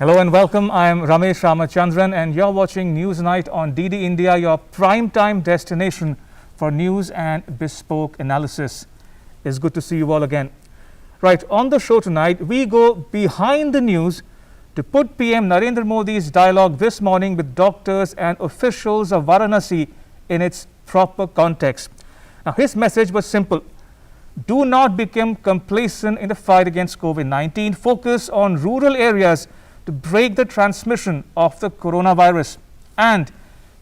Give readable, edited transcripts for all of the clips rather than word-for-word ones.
Hello and welcome. I am Ramesh Ramachandran and you're watching Newsnight on DD India, your prime-time destination for news and bespoke analysis. It's good to see you all again. Right, on the show tonight, we go behind the news to put PM Narendra Modi's dialogue this morning with doctors and officials of Varanasi in its proper context. Now, his message was simple. Do not become complacent in the fight against COVID-19. Focus on rural areas to break the transmission of the coronavirus. And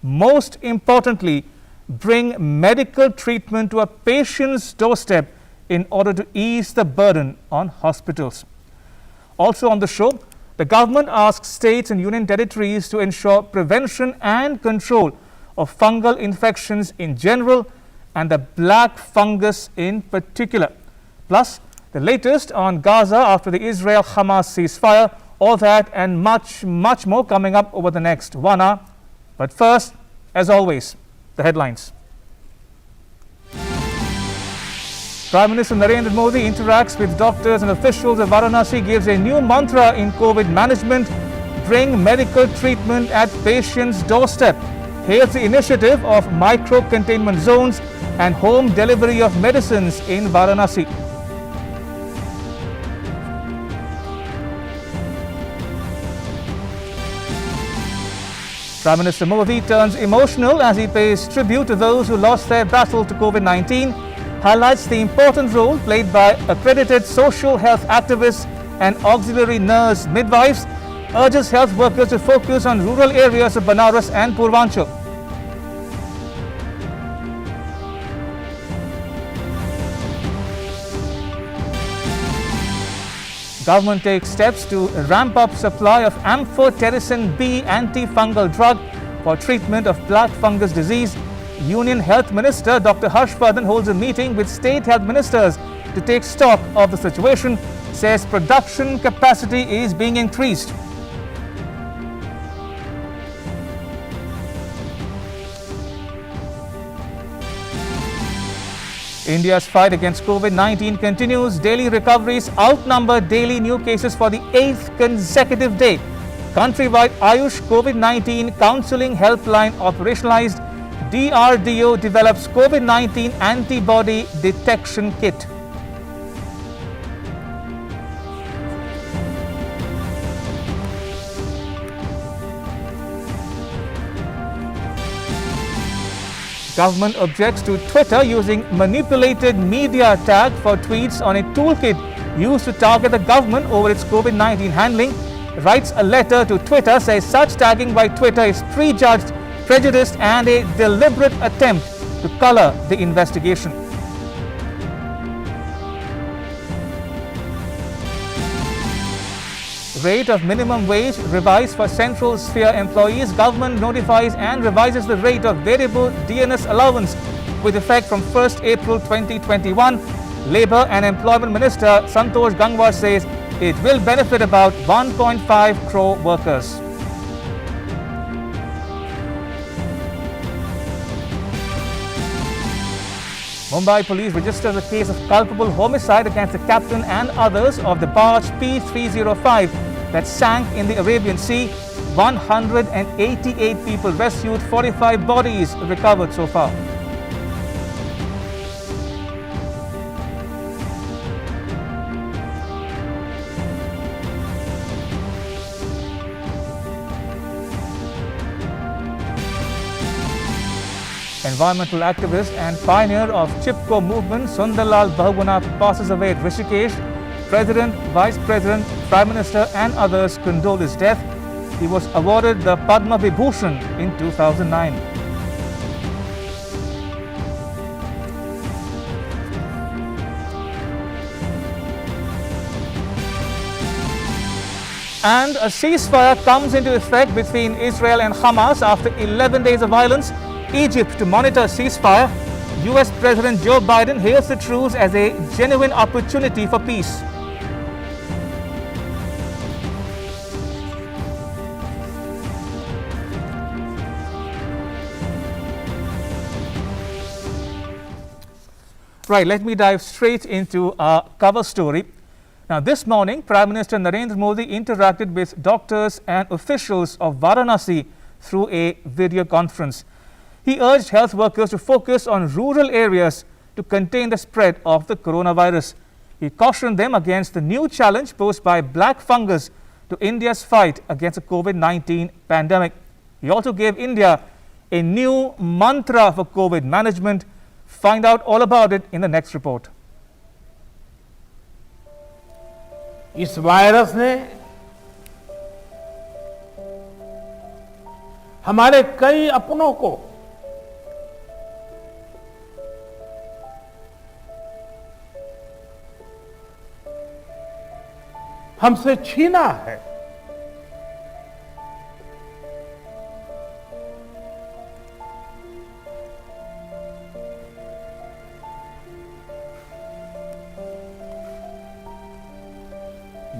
most importantly, bring medical treatment to a patient's doorstep in order to ease the burden on hospitals. Also on the show, the government asks states and union territories to ensure prevention and control of fungal infections in general and the black fungus in particular. Plus, the latest on Gaza after the Israel-Hamas ceasefire. All that and much more coming up over the next 1 hour. But first, as always, the headlines. Prime Minister Narendra Modi interacts with doctors and officials of Varanasi, gives a new mantra in COVID management, bring medical treatment at patients' doorstep. Hails the initiative of micro-containment zones and home delivery of medicines in Varanasi. Prime Minister Modi turns emotional as he pays tribute to those who lost their battle to COVID-19, highlights the important role played by accredited social health activists and auxiliary nurse midwives, urges health workers to focus on rural areas of Banaras and Purvanchal. Government takes steps to ramp up supply of amphotericin B antifungal drug for treatment of black fungus disease. Union Health Minister Dr. Harshvardhan holds a meeting with state health ministers to take stock of the situation, says production capacity is being increased. India's fight against COVID-19 continues. Daily recoveries outnumber daily new cases for the 8th consecutive day. Countrywide Ayush COVID-19 counseling helpline operationalized. DRDO develops COVID-19 antibody detection kit. Government objects to Twitter using manipulated media tag for tweets on a toolkit used to target the government over its COVID-19 handling. Writes a letter to Twitter, says such tagging by Twitter is prejudged, prejudiced and a deliberate attempt to color the investigation. Rate of minimum wage revised for central sphere employees. Government notifies and revises the rate of variable DNS allowance with effect from 1st April 2021. Labour and Employment Minister Santosh Gangwar says it will benefit about 1.5 crore workers. Mumbai police registers a case of culpable homicide against the captain and others of the barge P305 that sank in the Arabian Sea. 188 people rescued, 45 bodies recovered so far. Environmental activist and pioneer of Chipko movement, Sundarlal Bahuguna passes away at Rishikesh. President, Vice President, Prime Minister and others condole his death. He was awarded the Padma Vibhushan in 2009. And a ceasefire comes into effect between Israel and Hamas after 11 days of violence. Egypt to monitor ceasefire. US President Joe Biden hails the truce as a genuine opportunity for peace. Right, let me dive straight into our cover story. Now, this morning, Prime Minister Narendra Modi interacted with doctors and officials of Varanasi through a video conference. He urged health workers to focus on rural areas to contain the spread of the coronavirus. He cautioned them against the new challenge posed by black fungus to India's fight against the COVID-19 pandemic. He also gave India a new mantra for COVID management. Find out all about it in the next report. इस virus ने हमारे कई अपनों को हमसे छीना है।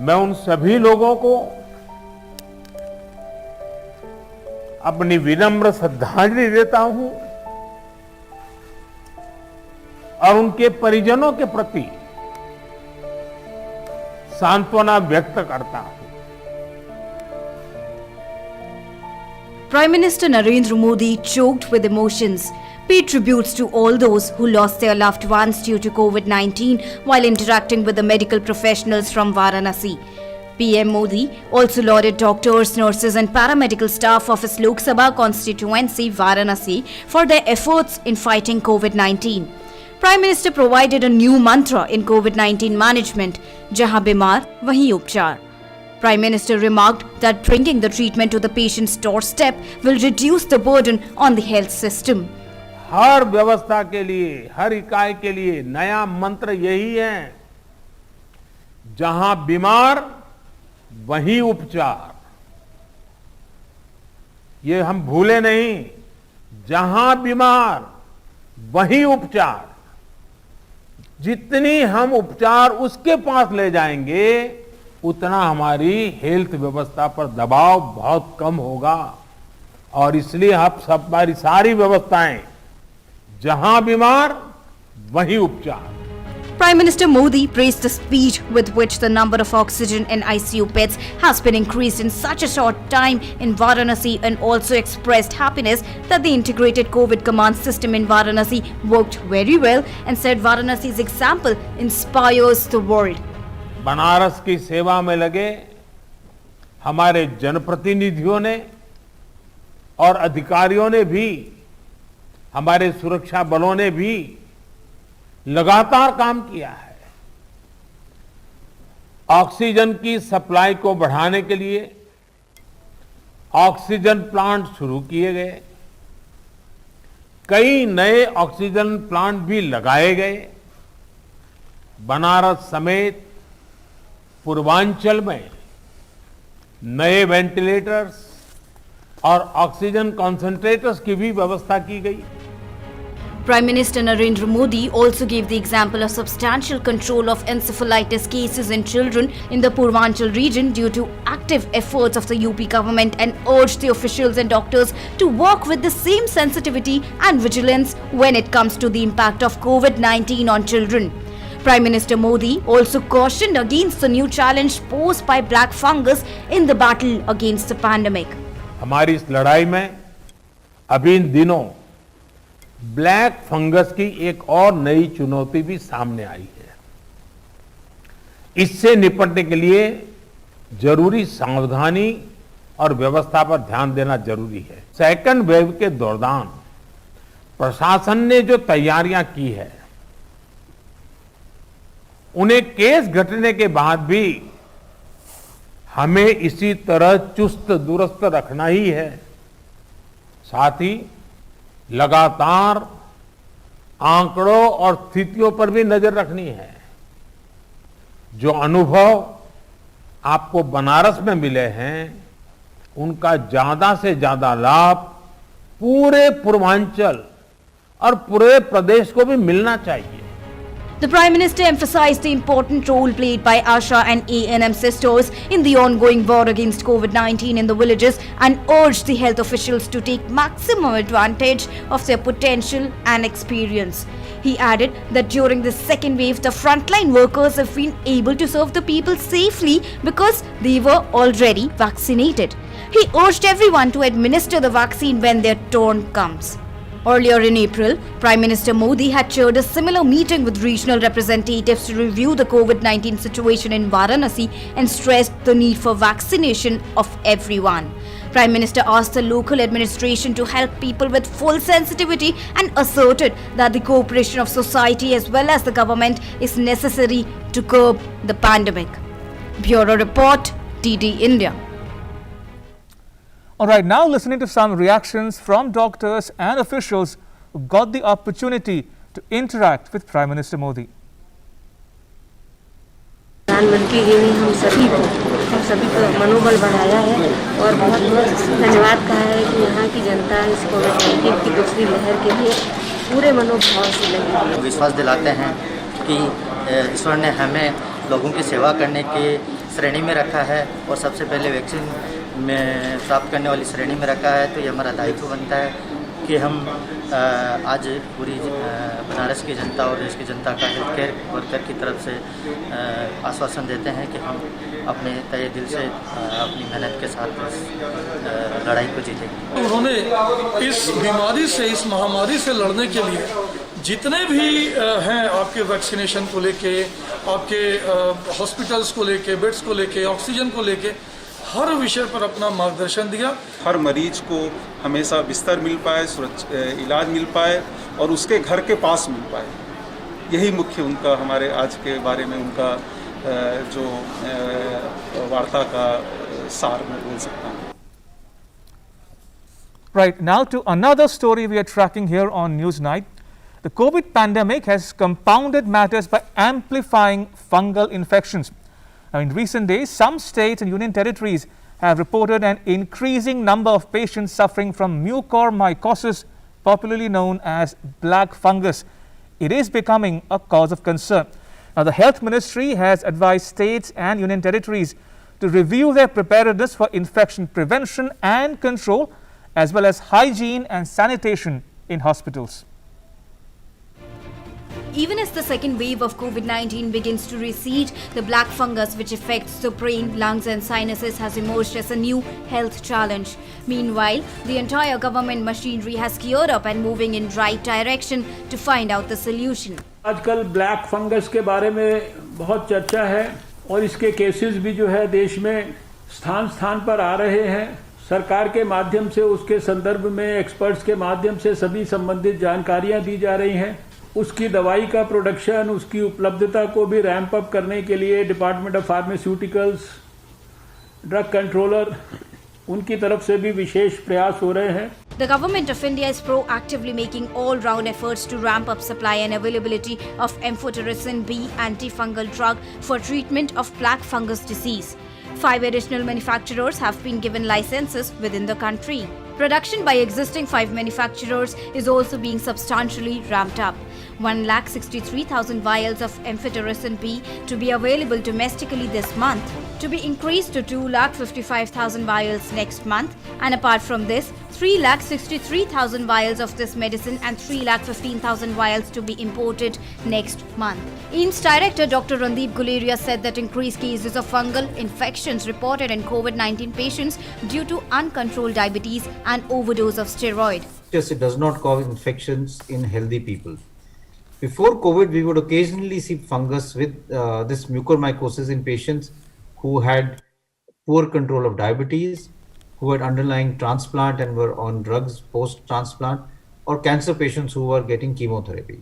मैं उन सभी लोगों को अपनी विनम्र श्रद्धांजलि देता हूं और उनके परिजनों के प्रति सांत्वना व्यक्त करता हूं। Prime Minister Narendra Modi choked with emotions, paid tributes to all those who lost their loved ones due to COVID-19 while interacting with the medical professionals from Varanasi. PM Modi also lauded doctors, nurses and paramedical staff of his Lok Sabha constituency Varanasi for their efforts in fighting COVID-19. Prime Minister provided a new mantra in COVID-19 management, "Jahan bimar, wahin upchar." Prime Minister remarked that bringing the treatment to the patient's doorstep will reduce the burden on the health system. हर व्यवस्था के लिए, हर इकाई के लिए नया मंत्र यही है, जहां बीमार वहीं उपचार। ये हम भूले नहीं, जहां बीमार वहीं उपचार। जितनी हम उपचार उसके पास ले जाएंगे, उतना हमारी हेल्थ व्यवस्था पर दबाव बहुत कम होगा। और इसलिए हमारी सारी व्यवस्थाएं जहां बीमार वहीं उपचार। Prime Minister Modi praised the speed with which the number of oxygen and ICU beds has been increased in such a short time in Varanasi and also expressed happiness that the integrated COVID command system in Varanasi worked very well and said Varanasi's example inspires the world. Banaras की सेवा में लगे हमारे जनप्रतिनिधियों ने और अधिकारियों ने भी, हमारे सुरक्षा बलों ने भी लगातार काम किया है। ऑक्सीजन की सप्लाई को बढ़ाने के लिए ऑक्सीजन प्लांट शुरू किए गए, कई नए ऑक्सीजन प्लांट भी लगाए गए। बनारस समेत पूर्वांचल में नए वेंटिलेटर्स और ऑक्सीजन कॉन्सेंट्रेटर्स की भी व्यवस्था की गई। Prime Minister Narendra Modi also gave the example of substantial control of encephalitis cases in children in the Purvanchal region due to active efforts of the UP government and urged the officials and doctors to work with the same sensitivity and vigilance when it comes to the impact of COVID-19 on children. Prime Minister Modi also cautioned against the new challenge posed by black fungus in the battle against the pandemic. हमारी इस लड़ाई में अभी इन दिनों black fungus की एक और नई चुनौती भी सामने आई है। इससे निपटने के लिए जरूरी सावधानी और व्यवस्था पर ध्यान देना जरूरी है। सेकंड वेव के दौरान प्रशासन ने जो तैयारियां की है, उन्हें केस घटने के बाद भी हमें इसी तरह चुस्त दुरुस्त रखना ही है। साथ ही लगातार आंकड़ों और स्थितियों पर भी नजर रखनी है। जो अनुभव आपको बनारस में मिले हैं, उनका ज्यादा से ज्यादा लाभ पूरे पूर्वांचल और पूरे प्रदेश को भी मिलना चाहिए। The Prime Minister emphasized the important role played by ASHA and A&M sisters in the ongoing war against COVID-19 in the villages and urged the health officials to take maximum advantage of their potential and experience. He added that during the second wave, the frontline workers have been able to serve the people safely because they were already vaccinated. He urged everyone to administer the vaccine when their turn comes. Earlier in April, Prime Minister Modi had chaired a similar meeting with regional representatives to review the COVID-19 situation in Varanasi and stressed the need for vaccination of everyone. Prime Minister asked the local administration to help people with full sensitivity and asserted that the cooperation of society as well as the government is necessary to curb the pandemic. Bureau Report, DD India. All right, now listening to some reactions from doctors and officials who got the opportunity to interact with Prime Minister Modi. प्रधानमंत्री जी ने हम सभी को मनोबल बढ़ाया है और बहुत बहुत धन्यवाद कहा है कि यहाँ की जनता इस कोविड-19 की दूसरी लहर के लिए पूरे मनोभाव से लगी है। विश्वास दिलाते हैं कि ईश्वर ने हमें लोगों की सेवा करने की श्रेणी में रखा है और सबसे पहले वैक्सीन में प्राप्त करने वाली श्रेणी में रखा है, तो ये हमारा दायित्व बनता है कि हम आज पूरी बनारस की जनता और देश की जनता का हेल्थ केयर वर्कर की तरफ से आश्वासन देते हैं कि हम अपने तहे दिल से अपनी मेहनत के साथ इस लड़ाई को जीतेंगे। उन्होंने इस बीमारी से, इस महामारी से लड़ने के लिए जितने भी हैं आपके वैक्सीनेशन को लेके, आपके हॉस्पिटल्स को लेके, बेड्स को लेके, ऑक्सीजन को लेके, हर विषय पर अपना मार्गदर्शन दिया। हर मरीज को हमेशा बिस्तर मिल पाए, इलाज मिल पाए और उसके घर के पास मिल पाए, यही मुख्य उनका हमारे आज के बारे में उनका जो वार्ता का सार मैं बोल सकता हूँ। Right, now to another story we are tracking here on Newsnight. The COVID pandemic has compounded matters by amplifying fungal infections. Now, in recent days, some states and union territories have reported an increasing number of patients suffering from mucormycosis, popularly known as black fungus. It is becoming a cause of concern. Now, the Health Ministry has advised states and union territories to review their preparedness for infection prevention and control, as well as hygiene and sanitation in hospitals. Even as the second wave of COVID-19 begins to recede, the black fungus, which affects the brain, lungs and sinuses, has emerged as a new health challenge. Meanwhile, the entire government machinery has geared up and moving in right direction to find out the solution. आजकल black fungus के बारे में बहुत चर्चा है और इसके cases भी जो है देश में स्थान स्थान पर आ रहे हैं। सरकार के माध्यम से, उसके संदर्भ में एक्सपर्ट्स के माध्यम से सभी संबंधित जानकारियां दी जा रही हैं। उसकी दवाई का प्रोडक्शन, उसकी उपलब्धता को भी रैंप अप करने के लिए department of pharmaceuticals, drug controller, उनकी तरफ से भी विशेष प्रयास हो रहे हैं। The Government of India is proactively making all-round efforts to ramp up supply and availability of amphotericin B antifungal drug for treatment of black fungus disease. 5 additional manufacturers have been given licenses within the country. Production by existing 5 manufacturers is also being substantially ramped up. 1,63,000 vials of amphotericin B to be available domestically this month, to be increased to 2,55,000 vials next month, and apart from this, 3,63,000 vials of this medicine and 3,15,000 vials to be imported next month. AIIMS Director Dr. Randeep Guleria said that increased cases of fungal infections reported in COVID-19 patients due to uncontrolled diabetes and overdose of steroid. It does not cause infections in healthy people. Before COVID, we would occasionally see fungus with this mucormycosis in patients who had poor control of diabetes, who had underlying transplant and were on drugs post-transplant, or cancer patients who were getting chemotherapy.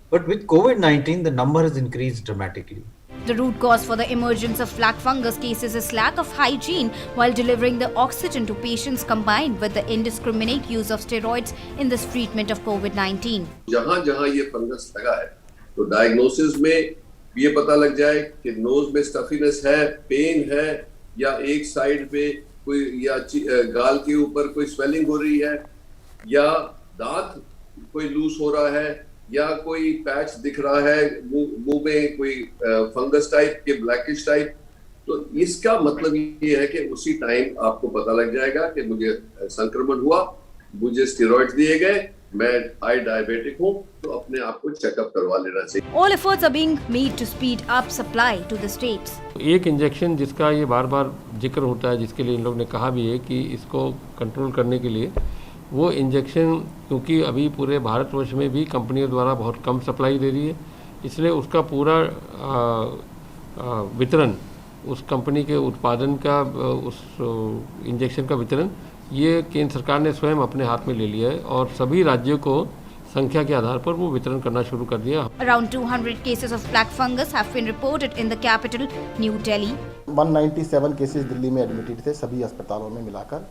But with COVID-19, the number has increased dramatically. The root cause for the emergence of black fungus cases is lack of hygiene while delivering the oxygen to patients, combined with the indiscriminate use of steroids in this treatment of COVID-19. जहाँ ये fungus लगा है, तो diagnosis में ये पता लग जाए कि नोज में स्टफीनेस है, पेन है, या एक साइड पे कोई, या गाल के ऊपर कोई स्वेलिंग हो रही है, या दांत कोई लूज हो रहा है, या कोई पैच दिख रहा है मुंह में, कोई फंगस टाइप के ब्लैकिश टाइप, तो इसका मतलब ये है कि उसी टाइम आपको पता लग जाएगा कि मुझे संक्रमण हुआ, मुझे स्टेरॉइड दिए गए मैं हाई डायबिटिक हूँ तो अपने आप को चेकअप करवा लेना चाहिए। All efforts are being made to speed up supply to the states. एक इंजेक्शन जिसका ये बार बार जिक्र होता है, जिसके लिए इन लोग ने कहा भी है कि इसको कंट्रोल करने के लिए वो इंजेक्शन, क्योंकि अभी पूरे भारतवर्ष में भी कंपनियों द्वारा बहुत कम सप्लाई दे रही है, इसलिए उसका पूरा वितरण, उस कंपनी के उत्पादन का, उस इंजेक्शन का वितरण ये केंद्र सरकार ने स्वयं अपने हाथ में ले लिया है और सभी राज्यों को संख्या के आधार पर वो वितरण करना शुरू कर दिया। Around 200 cases of black fungus have been reported in the capital, New Delhi. 197 cases Delhi में एडमिटेड थे सभी अस्पतालों में मिलाकर,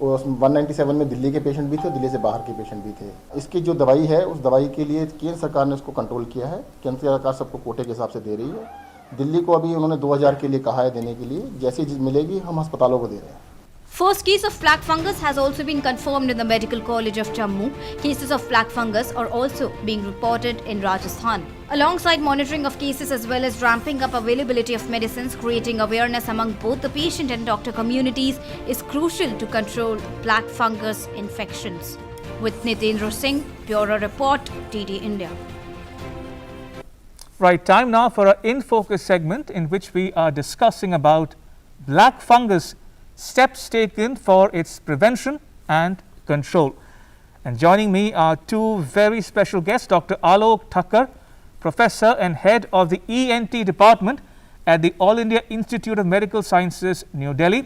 और 197 में दिल्ली के पेशेंट भी थे, दिल्ली से बाहर के पेशेंट भी थे। इसकी जो दवाई है उस दवाई के लिए केंद्र सरकार ने उसको कंट्रोल किया है, केंद्र सरकार सबको कोटे के हिसाब से दे रही है। दिल्ली को अभी उन्होंने 2000 के लिए कहा है देने के लिए, जैसी चीज़ मिलेगी हम अस्पतालों को दे रहे हैं। First case of black fungus has also been confirmed in the Medical College of Jammu. Cases of black fungus are also being reported in Rajasthan. Alongside monitoring of cases as well as ramping up availability of medicines, creating awareness among both the patient and doctor communities is crucial to control black fungus infections. With Nitendra Singh, Bureau Report, DD India. Right, time now for our In Focus segment in which we are discussing about black fungus, steps taken for its prevention and control. And joining me are two very special guests, Dr. Alok Thakkar, Professor and Head of the ENT Department at the All India Institute of Medical Sciences, New Delhi.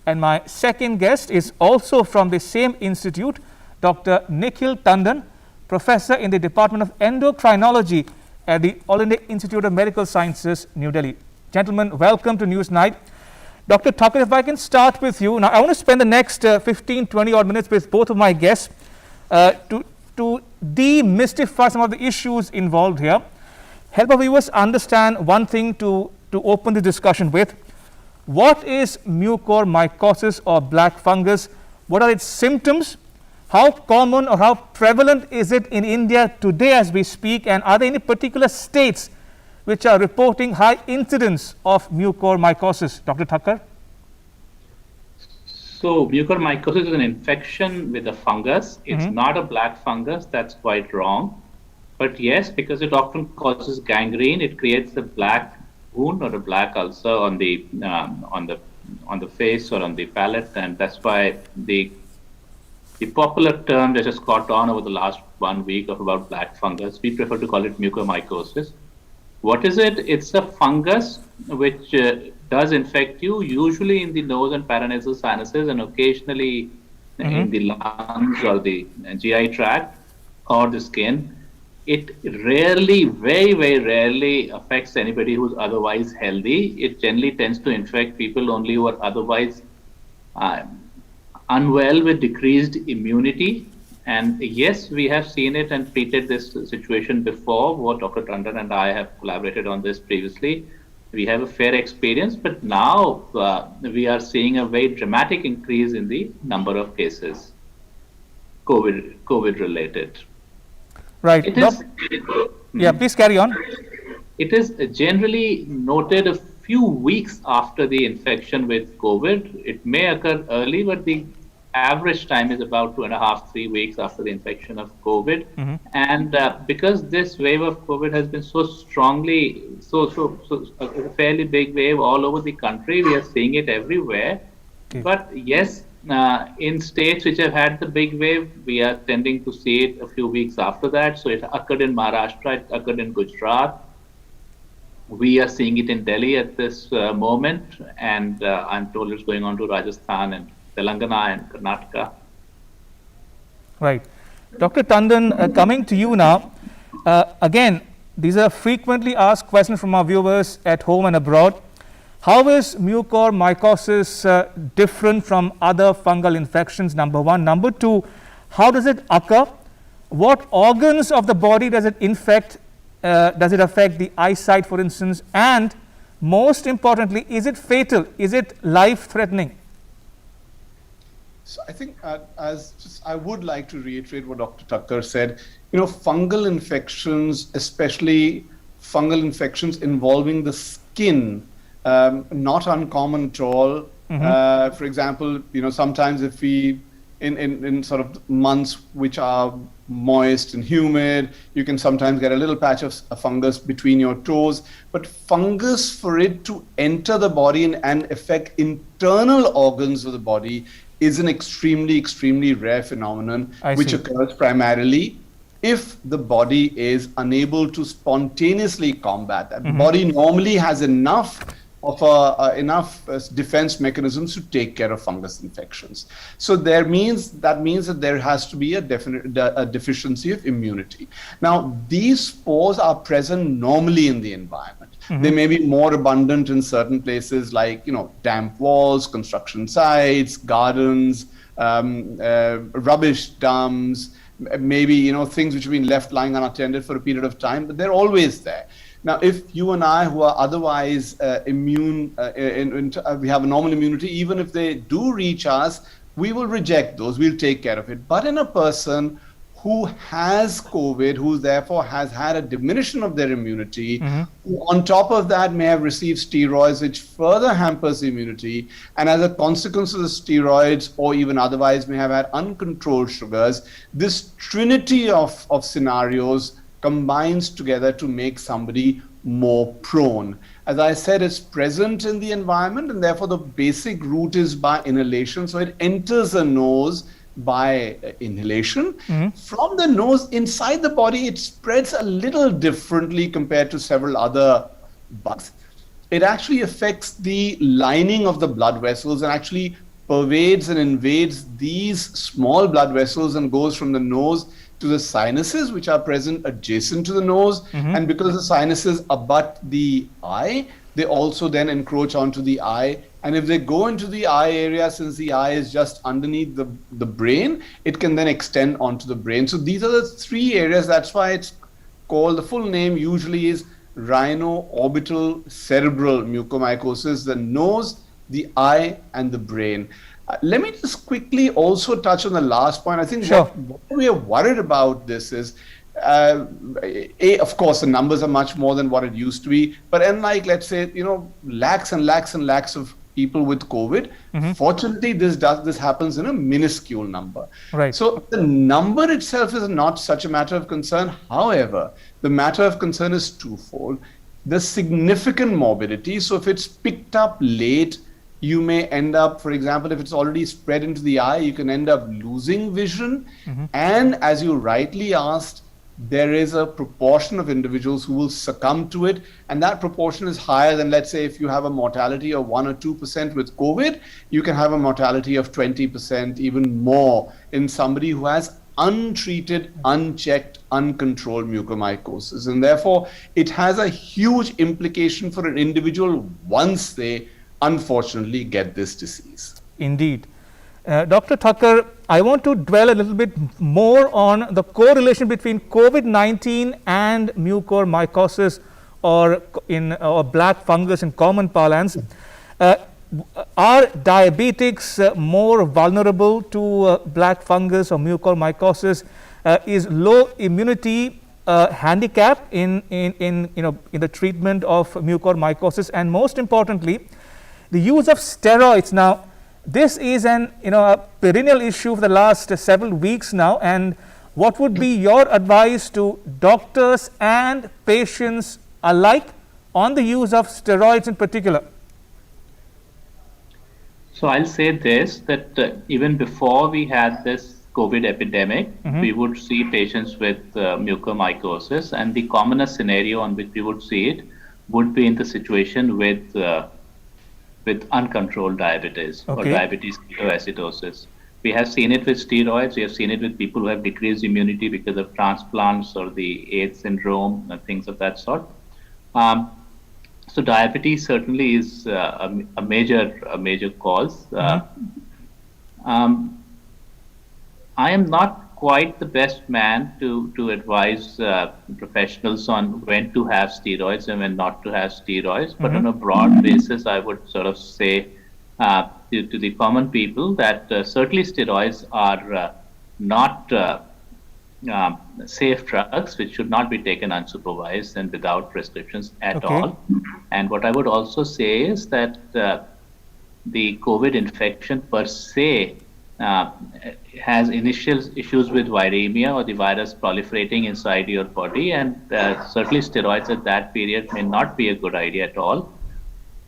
And my second guest is also from the same institute, Dr. Nikhil Tandon, Professor in the Department of Endocrinology at the All India Institute of Medical Sciences, New Delhi. Gentlemen, welcome to News Night. Dr. Thakkar, if I can start with you. Now, I want to spend the next 15, 20 odd minutes with both of my guests to demystify some of the issues involved here. Help our viewers understand one thing to open the discussion with. What is mucormycosis or black fungus? What are its symptoms? How common or how prevalent is it in India today as we speak? And are there any particular states which are reporting high incidence of mucormycosis? Dr. Thakkar? So, mucormycosis is an infection with a fungus. It's not a black fungus. That's quite wrong. But yes, because it often causes gangrene, it creates a black wound or a black ulcer on the face or on the palate, and that's why the popular term that has caught on over the last 1 week of about black fungus, we prefer to call it mucormycosis. What is it? It's a fungus which does infect you, usually in the nose and paranasal sinuses, and occasionally in the lungs or the GI tract or the skin. It rarely, very, very rarely affects anybody who's otherwise healthy. It generally tends to infect people only who are otherwise unwell with decreased immunity. And yes, we have seen it and treated this situation before. What Dr. Tandon and I have collaborated on this previously. We have a fair experience, but now we are seeing a very dramatic increase in the number of cases, COVID related. Right. Yeah, please carry on. It is generally noted a few weeks after the infection with COVID. It may occur early, but the average time is about 2.5, 3 weeks after the infection of COVID. And because this wave of COVID has been so strongly, a fairly big wave all over the country, we are seeing it everywhere. But yes, in states which have had the big wave, we are tending to see it a few weeks after that. So it occurred in Maharashtra, it occurred in Gujarat. We are seeing it in Delhi at this moment, and I'm told it's going on to Rajasthan and Telangana and Karnataka. Right. Dr. Tandon, coming to you now. Again, these are frequently asked questions from our viewers at home and abroad. How is mucormycosis different from other fungal infections? Number one. Number two, how does it occur? What organs of the body does it infect? Does it affect the eyesight, for instance? And most importantly, is it fatal? Is it life-threatening? So I think I would like to reiterate what Dr. Thakkar said. You know, fungal infections, especially fungal infections involving the skin, not uncommon at all. For example, you know, sometimes if we in sort of months which are moist and humid. You can sometimes get a little patch of a fungus between your toes. But fungus, for it to enter the body and affect internal organs of the body, is an extremely rare phenomenon, which occurs primarily if the body is unable to spontaneously combat that. The body normally has enough defense mechanisms to take care of fungus infections. So that means that there has to be a deficiency of immunity. Now, these spores are present normally in the environment. They may be more abundant in certain places like, damp walls, construction sites, gardens, rubbish dumps, maybe, things which have been left lying unattended for a period of time, but they're always there. Now, if you and I, who are otherwise immune, we have a normal immunity, even if they do reach us, we will reject those, we'll take care of it. But in a person who has COVID, who therefore has had a diminution of their immunity, who on top of that may have received steroids, which further hampers immunity, and as a consequence of the steroids, or even otherwise may have had uncontrolled sugars, this trinity of scenarios combines together to make somebody more prone. As I said, it's present in the environment, and therefore the basic route is by inhalation. So it enters the nose by inhalation. From the nose inside the body, it spreads a little differently compared to several other bugs. It actually affects the lining of the blood vessels and actually pervades and invades these small blood vessels and goes from the nose to the sinuses, which are present adjacent to the nose. And because the sinuses abut the eye, they also then encroach onto the eye. And if they go into the eye area, since the eye is just underneath the brain, it can then extend onto the brain. So these are the three areas. That's why it's called, the full name usually is rhino-orbital cerebral mucormycosis, the nose, the eye, and the brain. Let me just quickly also touch on the last point. I think what we are worried about this is, of course, the numbers are much more than what it used to be. But unlike, let's say, lakhs and lakhs and lakhs of people with COVID, fortunately, this happens in a minuscule number. Right. So the number itself is not such a matter of concern. However, the matter of concern is twofold. The significant morbidity. So if it's picked up late, you may end up, for example, if it's already spread into the eye, you can end up losing vision. And as you rightly asked, there is a proportion of individuals who will succumb to it. And that proportion is higher than, let's say, if you have a mortality of 1 or 2% with COVID, you can have a mortality of 20%, even more, in somebody who has untreated, unchecked, uncontrolled mucormycosis. And therefore, it has a huge implication for an individual once they unfortunately get this disease. Indeed. Dr. Thakur, I want to dwell a little bit more on the correlation between COVID-19 and mucormycosis, or black fungus in common parlance. Are diabetics more vulnerable to black fungus or mucormycosis? Is low immunity handicap in the treatment of mucormycosis? And most importantly, the use of steroids. Now, this is a perennial issue for the last several weeks now. And what would be your advice to doctors and patients alike on the use of steroids in particular? So I'll say this, that even before we had this COVID epidemic, we would see patients with mucormycosis, and the commonest scenario on which we would see it would be in the situation with uncontrolled diabetes or diabetes ketoacidosis. We have seen it with steroids. We have seen it with people who have decreased immunity because of transplants or the AIDS syndrome and things of that sort. So diabetes certainly is a major cause. I am not quite the best man to advise professionals on when to have steroids and when not to have steroids. But on a broad basis, I would sort of say to the common people that certainly steroids are not safe drugs, which should not be taken unsupervised and without prescriptions at all. And what I would also say is that the COVID infection per se has initial issues with viremia or the virus proliferating inside your body, and certainly steroids at that period may not be a good idea at all.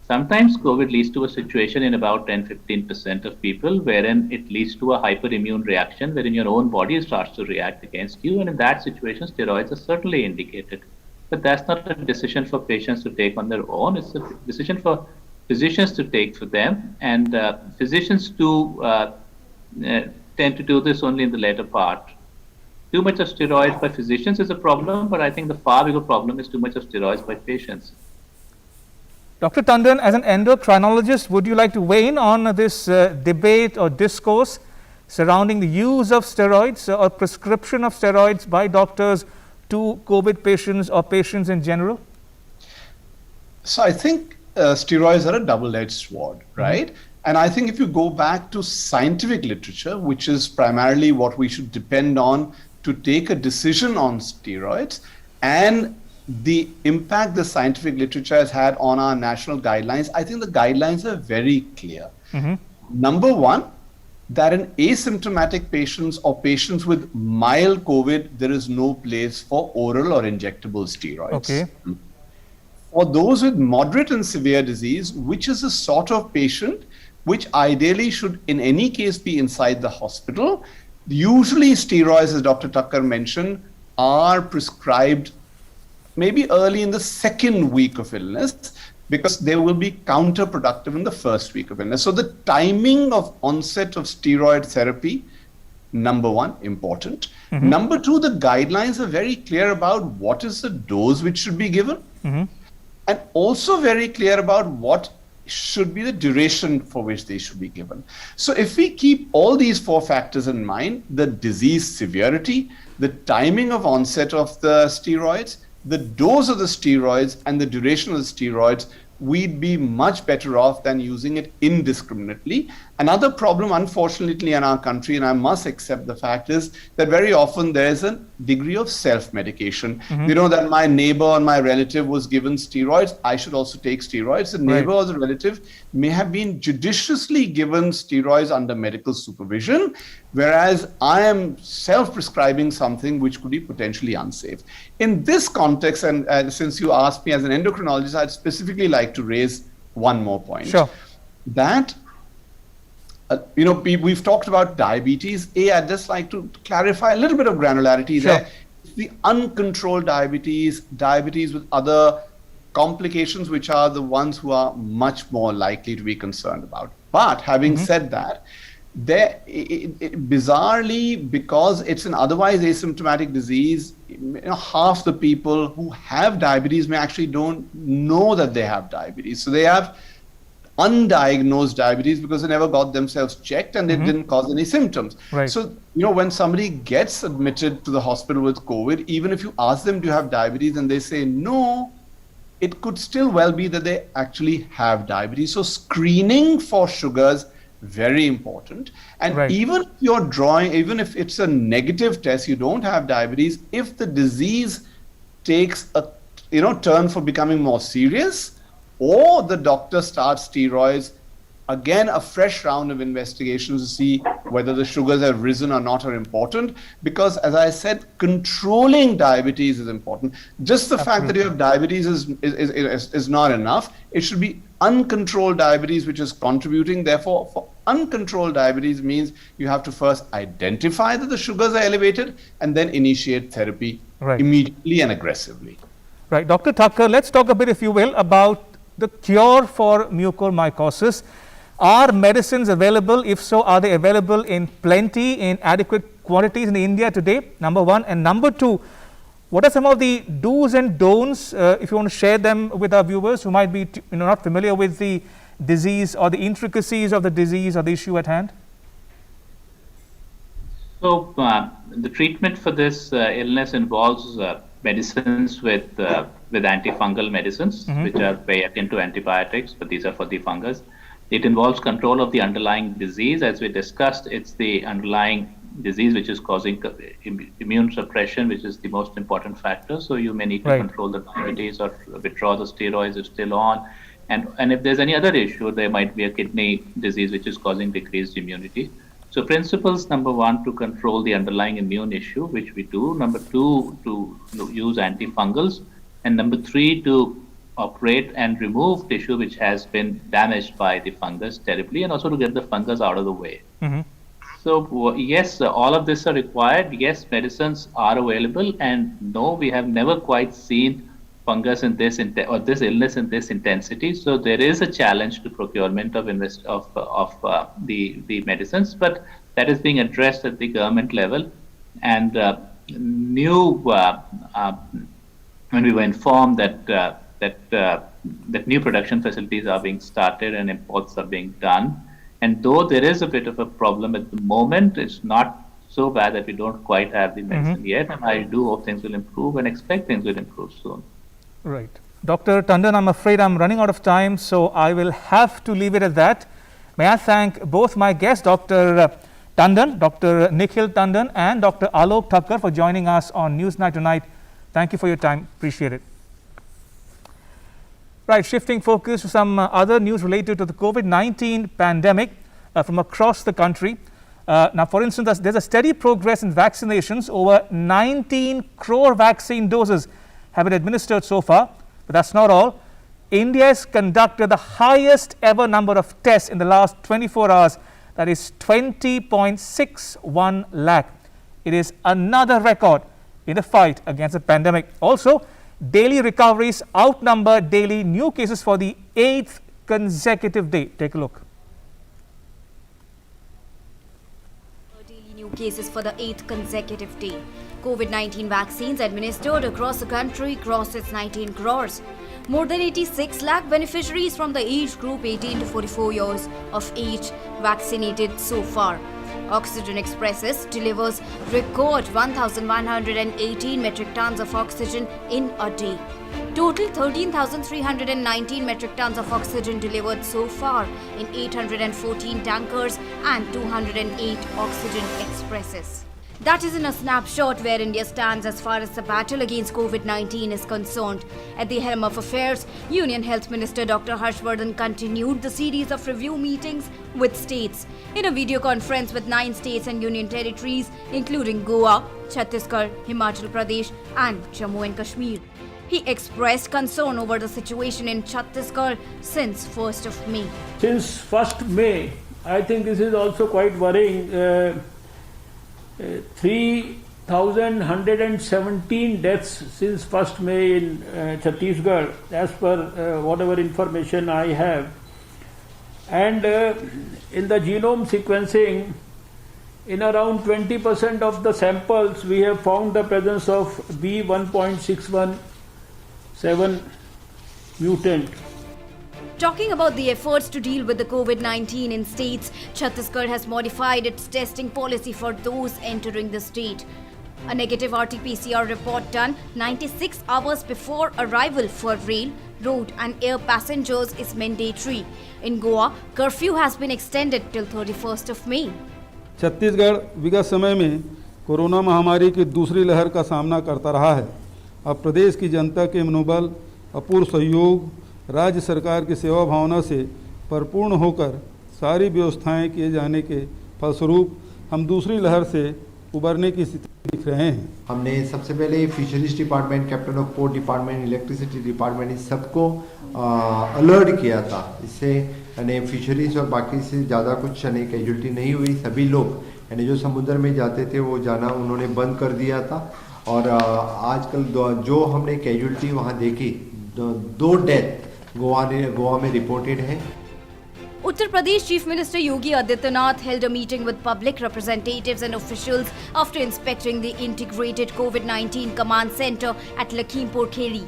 Sometimes COVID leads to a situation in about 10-15% of people wherein it leads to a hyperimmune reaction wherein your own body starts to react against you, and in that situation steroids are certainly indicated. But that's not a decision for patients to take on their own. It's a decision for physicians to take for them, and physicians tend to do this only in the later part. Too much of steroids by physicians is a problem, but I think the far bigger problem is too much of steroids by patients. Dr. Tandon, as an endocrinologist, would you like to weigh in on this debate or discourse surrounding the use of steroids or prescription of steroids by doctors to COVID patients or patients in general? So I think steroids are a double-edged sword, right? Mm-hmm. And I think if you go back to scientific literature, which is primarily what we should depend on to take a decision on steroids, and the impact the scientific literature has had on our national guidelines, I think the guidelines are very clear. Mm-hmm. Number one, that in asymptomatic patients or patients with mild COVID, there is no place for oral or injectable steroids. Okay. For those with moderate and severe disease, which is a sort of patient which ideally should in any case be inside the hospital, usually steroids, as Dr. Thakkar mentioned, are prescribed maybe early in the second week of illness, because they will be counterproductive in the first week of illness. So the timing of onset of steroid therapy, number one, important. Mm-hmm. Number two, the guidelines are very clear about what is the dose which should be given, mm-hmm. and also very clear about what should be the duration for which they should be given. So if we keep all these four factors in mind, the disease severity, the timing of onset of the steroids, the dose of the steroids, and the duration of the steroids, we'd be much better off than using it indiscriminately. Another problem, unfortunately, in our country, and I must accept the fact, is that very often there's a degree of self-medication. Mm-hmm. You know, that my neighbor or my relative was given steroids, I should also take steroids. The neighbor or the relative may have been judiciously given steroids under medical supervision, whereas I am self-prescribing something which could be potentially unsafe. In this context, and since you asked me as an endocrinologist, I'd specifically like to raise one more point. Sure. That, we've talked about diabetes. I'd just like to clarify a little bit of granularity there. The uncontrolled diabetes with other complications, which are the ones who are much more likely to be concerned about. But having said that, bizarrely, because it's an otherwise asymptomatic disease, half the people who have diabetes may actually don't know that they have diabetes. So they have undiagnosed diabetes because they never got themselves checked and it didn't cause any symptoms. Right. So, when somebody gets admitted to the hospital with COVID, even if you ask them, do you have diabetes, and they say no, it could still well be that they actually have diabetes. So screening for sugars, very important. And even if it's a negative test, you don't have diabetes, if the disease takes a turn for becoming more serious, or the doctor starts steroids, again a fresh round of investigations to see whether the sugars have risen or not are important, because as I said, controlling diabetes is important. Just the fact that you have diabetes is not enough. It should be uncontrolled diabetes which is contributing. Therefore, for uncontrolled diabetes means you have to first identify that the sugars are elevated and then initiate therapy immediately and aggressively. Right. Dr. Thakkar, let's talk a bit, if you will, about the cure for mucormycosis. Are medicines available? If so, are they available in plenty, in adequate quantities in India today? Number one. And number two, what are some of the do's and don'ts, if you want to share them with our viewers who might be not familiar with the disease or the intricacies of the disease or the issue at hand? So the treatment for this illness involves medicines with antifungal medicines, which are very akin to antibiotics, but these are for the fungus. It involves control of the underlying disease. As we discussed, it's the underlying disease which is causing immune suppression, which is the most important factor. So you may need to control the diabetes or withdraw the steroids if still on. And if there's any other issue, there might be a kidney disease which is causing decreased immunity. So principles, number one, to control the underlying immune issue, which we do. Number two, to use antifungals. And number three, to operate and remove tissue which has been damaged by the fungus terribly, and also to get the fungus out of the way. So yes, all of this are required. Yes, medicines are available, and no, we have never quite seen fungus in this or this illness in this intensity. So there is a challenge to procurement of the medicines, but that is being addressed at the government level. And when we were informed that new production facilities are being started and imports are being done. And though there is a bit of a problem at the moment, it's not so bad that we don't quite have the medicine yet. And I do hope things will improve and expect things will improve soon. Right. Dr. Tandon, I'm afraid I'm running out of time, so I will have to leave it at that. May I thank both my guests, Dr. Tandon, Dr. Nikhil Tandon, and Dr. Alok Thakkar for joining us on Newsnight tonight. Thank you for your time. Appreciate it. Right, shifting focus to some other news related to the COVID-19 pandemic from across the country. Now, for instance, there's a steady progress in vaccinations. Over 19 crore vaccine doses have been administered so far, but that's not all. India has conducted the highest ever number of tests in the last 24 hours, that is 20.61 lakh. It is another record in the fight against the pandemic. Also, daily recoveries outnumber daily new cases for the 8th consecutive day. Take a look. Daily new cases for the 8th consecutive day. COVID-19 vaccines administered across the country crossed its 19 crores. More than 86 lakh beneficiaries from the age group 18 to 44 years of age vaccinated so far. Oxygen Expresses delivers record 1,118 metric tons of oxygen in a day. Total 13,319 metric tons of oxygen delivered so far in 814 tankers and 208 Oxygen Expresses. That is in a snapshot where India stands as far as the battle against COVID-19 is concerned. At the helm of affairs, Union Health Minister Dr. Harshvardhan continued the series of review meetings with states. In a video conference with 9 states and union territories, including Goa, Chhattisgarh, Himachal Pradesh and Jammu and Kashmir, he expressed concern over the situation in Chhattisgarh since 1st of May. Since 1st May, I think this is also quite worrying. 3,117 deaths since 1st May in Chhattisgarh, as per whatever information I have. And in the genome sequencing, in around 20% of the samples, we have found the presence of B1.617 mutant. Talking about the efforts to deal with the COVID-19 in states, Chhattisgarh has modified its testing policy for those entering the state. A negative RT-PCR report done 96 hours before arrival for rail, road and air passengers is mandatory. In Goa, curfew has been extended till 31st of May. Chhattisgarh विगत समय में corona महामारी की दूसरी लहर का सामना करता रहा है। अब प्रदेश की जनता के मनोबल, अपूर्व सहयोग, राज्य सरकार की सेवा भावना से परिपूर्ण होकर सारी व्यवस्थाएं किए जाने के फलस्वरूप हम दूसरी लहर से उबरने की स्थिति दिख रहे हैं। हमने सबसे पहले fisheries department, captain of port department, electricity department, इस सबको अलर्ट किया था। इससे यानी फिशरीज और बाकी से ज़्यादा कुछ यानी कैजुअल्टी नहीं हुई। सभी लोग यानी जो समुद्र में जाते थे वो जाना उन्होंने बंद कर दिया था। और आजकल जो हमने कैजुअल्टी वहाँ देखी, 2 डेथ गोवा में रिपोर्टेड है। Uttar Pradesh Chief Minister Yogi Adityanath held a meeting with public representatives and officials after inspecting the integrated COVID-19 command center at Lakhimpur Kheri.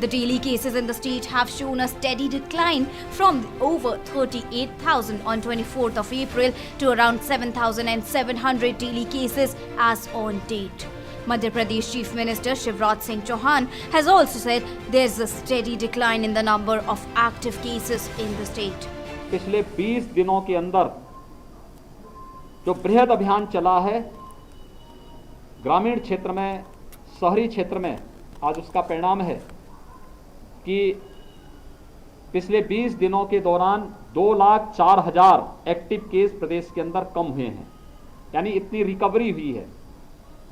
The daily cases in the state have shown a steady decline from over 38,000 on 24th of April to around 7,700 daily cases as on date. Madhya Pradesh Chief Minister Shivraj Singh Chauhan has also said there's a steady decline in the number of active cases in the state. पिछले 20 दिनों के अंदर जो बृहद अभियान चला है ग्रामीण क्षेत्र में, शहरी क्षेत्र में, आज उसका परिणाम है कि पिछले 20 दिनों के दौरान 2,04,000 एक्टिव केस प्रदेश के अंदर कम हुए हैं। यानी इतनी रिकवरी हुई है